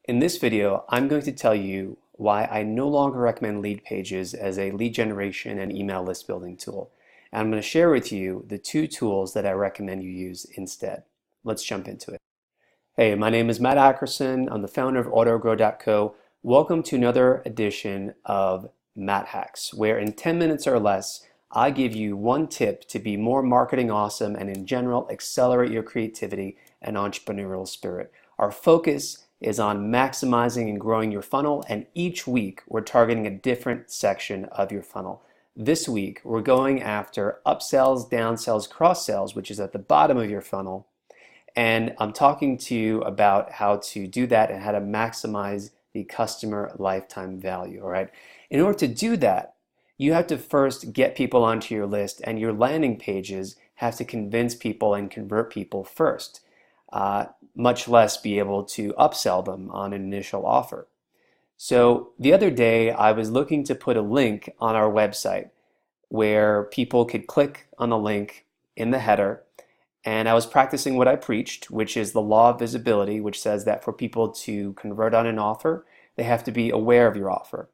In this video, I'm going to tell you why I no longer recommend Leadpages as a lead generation and email list building tool. And I'm going to share with you the two tools that I recommend you use instead. Let's jump into it. Hey, my name is Matt Ackerson. I'm the founder of AutoGrow.co. Welcome to another edition of Matt Hacks, where in 10 minutes or less, I give you one tip to be more marketing awesome and in general accelerate your creativity and entrepreneurial spirit. Our focus is on maximizing and growing your funnel, and each week we're targeting a different section of your funnel. This week we're going after upsells, downsells, cross-sells, which is at the bottom of your funnel, and I'm talking to you about how to do that and how to maximize the customer lifetime value. All right. In order to do that, you have to first get people onto your list, and your landing pages have to convince people and convert people first, much less be able to upsell them on an initial offer. So the other day I was looking to put a link on our website where people could click on the link in the header, and I was practicing what I preached, which is the law of visibility, which says that for people to convert on an offer, they have to be aware of your offer.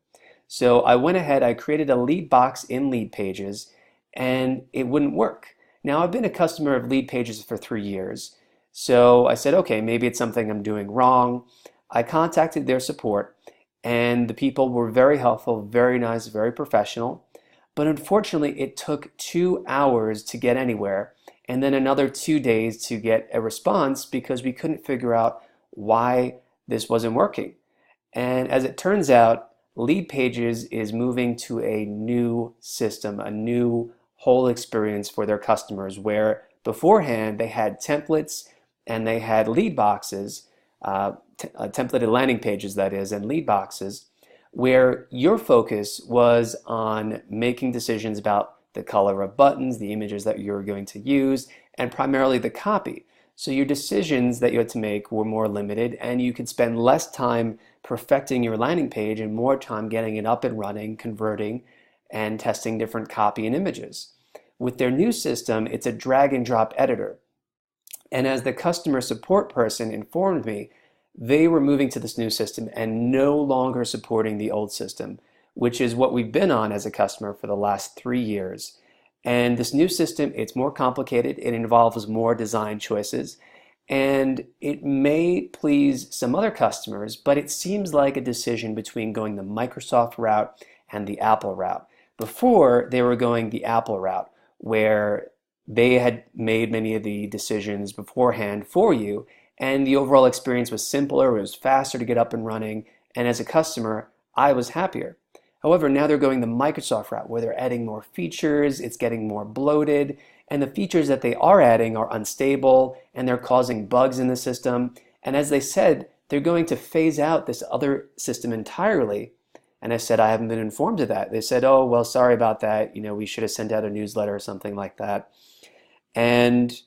So I went ahead, I created a lead box in Leadpages, and it wouldn't work. Now, I've been a customer of Leadpages for 3 years, so I said, okay, maybe it's something I'm doing wrong. I contacted their support, and the people were very helpful, very nice, very professional, but unfortunately it took 2 hours to get anywhere, and then another 2 days to get a response because we couldn't figure out why this wasn't working. And as it turns out, Leadpages is moving to a new system, a new whole experience for their customers, where beforehand they had templates and they had lead boxes, templated landing pages that is, and lead boxes, where your focus was on making decisions about the color of buttons, the images that you're going to use, and primarily the copy. So your decisions that you had to make were more limited, and you could spend less time perfecting your landing page and more time getting it up and running, converting, and testing different copy and images. With their new system, it's a drag and drop editor. And as the customer support person informed me, they were moving to this new system and no longer supporting the old system, which is what we've been on as a customer for the last 3 years. And this new system, it's more complicated, it involves more design choices, and it may please some other customers, but it seems like a decision between going the Microsoft route and the Apple route. Before, they were going the Apple route, where they had made many of the decisions beforehand for you, and the overall experience was simpler, it was faster to get up and running, and as a customer, I was happier. However, now they're going the Microsoft route, where they're adding more features, it's getting more bloated, and the features that they are adding are unstable, and they're causing bugs in the system. And as they said, they're going to phase out this other system entirely. And I said, I haven't been informed of that. They said, oh, well, sorry about that. We should have sent out a newsletter or something like that. And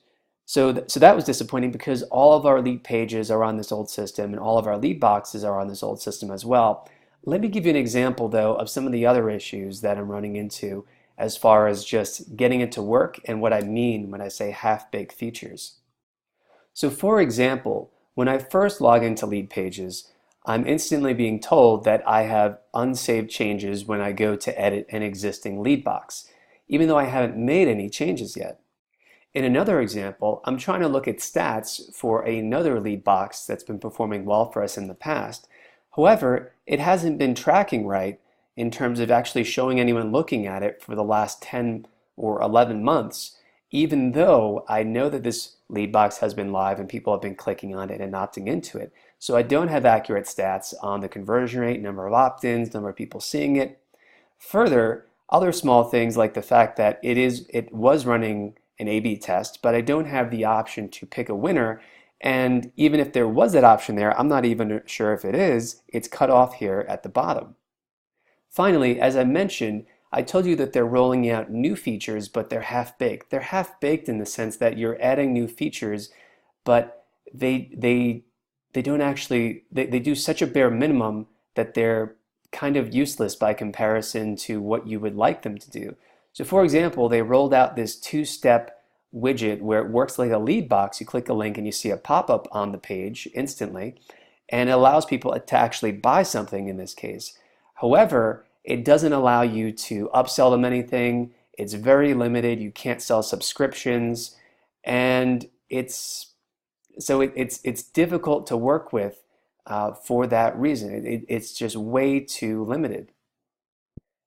so that was disappointing because all of our lead pages are on this old system, and all of our lead boxes are on this old system as well. Let me give you an example, though, of some of the other issues that I'm running into as far as just getting it to work and what I mean when I say half-baked features. So for example, when I first log into Leadpages, I'm instantly being told that I have unsaved changes when I go to edit an existing lead box, even though I haven't made any changes yet. In another example, I'm trying to look at stats for another lead box that's been performing well for us in the past. However, it hasn't been tracking right in terms of actually showing anyone looking at it for the last 10 or 11 months, even though I know that this lead box has been live and people have been clicking on it and opting into it. So I don't have accurate stats on the conversion rate, number of opt-ins, number of people seeing it. Further, other small things like the fact that it was running an A/B test, but I don't have the option to pick a winner. And even if there was that option there, I'm not even sure if it is, it's cut off here at the bottom. Finally, as I mentioned, I told you that they're rolling out new features, but they're half-baked. They're half-baked in the sense that you're adding new features, but they don't actually, they do such a bare minimum that they're kind of useless by comparison to what you would like them to do. So for example, they rolled out this 2-step widget where it works like a lead box. You click a link and you see a pop-up on the page instantly. and it allows people to actually buy something in this case. However, it doesn't allow you to upsell them anything. It's very limited. You can't sell subscriptions, and it's difficult to work with for that reason. It's just way too limited.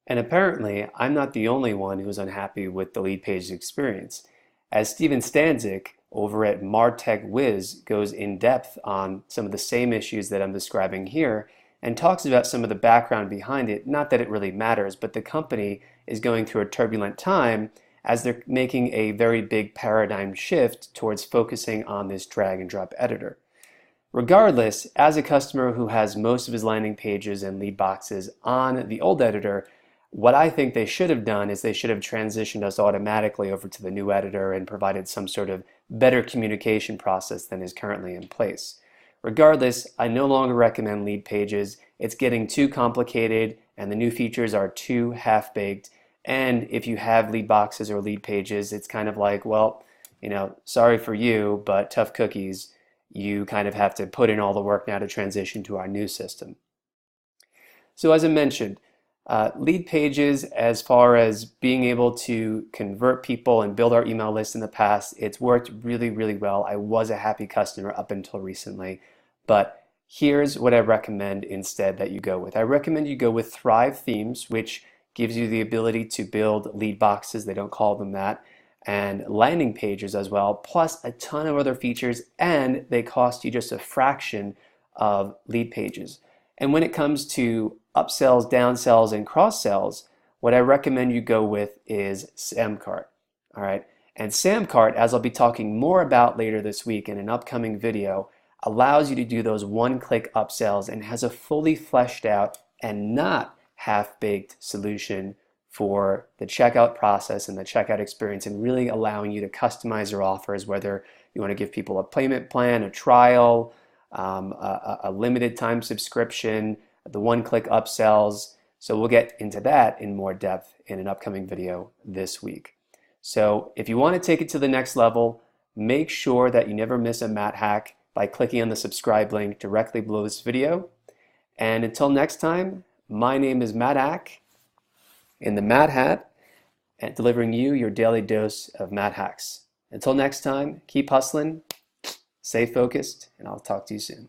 And apparently, I'm not the only one who's unhappy with the Leadpages experience. As Steven Stanzik over at MarTech Wiz goes in depth on some of the same issues that I'm describing here and talks about some of the background behind it, not that it really matters, but the company is going through a turbulent time as they're making a very big paradigm shift towards focusing on this drag and drop editor. Regardless, as a customer who has most of his landing pages and lead boxes on the old editor, what I think they should have done is they should have transitioned us automatically over to the new editor and provided some sort of better communication process than is currently in place. Regardless, I no longer recommend Leadpages. It's getting too complicated and the new features are too half-baked. And if you have lead boxes or Leadpages, it's kind of like, well, sorry for you, but tough cookies. You kind of have to put in all the work now to transition to our new system. So as I mentioned, Leadpages, as far as being able to convert people and build our email list in the past, it's worked really, really well. I was a happy customer up until recently, but here's what I recommend instead that you go with. I recommend you go with Thrive Themes, which gives you the ability to build lead boxes, they don't call them that, and landing pages as well, plus a ton of other features, and they cost you just a fraction of Leadpages. And when it comes to upsells, downsells, and cross-sells, what I recommend you go with is Samcart. All right, and Samcart, as I'll be talking more about later this week in an upcoming video, allows you to do those one-click upsells and has a fully fleshed out and not half-baked solution for the checkout process and the checkout experience, and really allowing you to customize your offers, whether you want to give people a payment plan, a trial, a limited time subscription, the one-click upsells. So we'll get into that in more depth in an upcoming video this week. So if you want to take it to the next level, make sure that you never miss a Matt hack by clicking on the subscribe link directly below this video. And until next time, my name is Matt Ack in the Matt Hat, and delivering you your daily dose of Matt hacks. Until next time, keep hustling, stay focused, and I'll talk to you soon.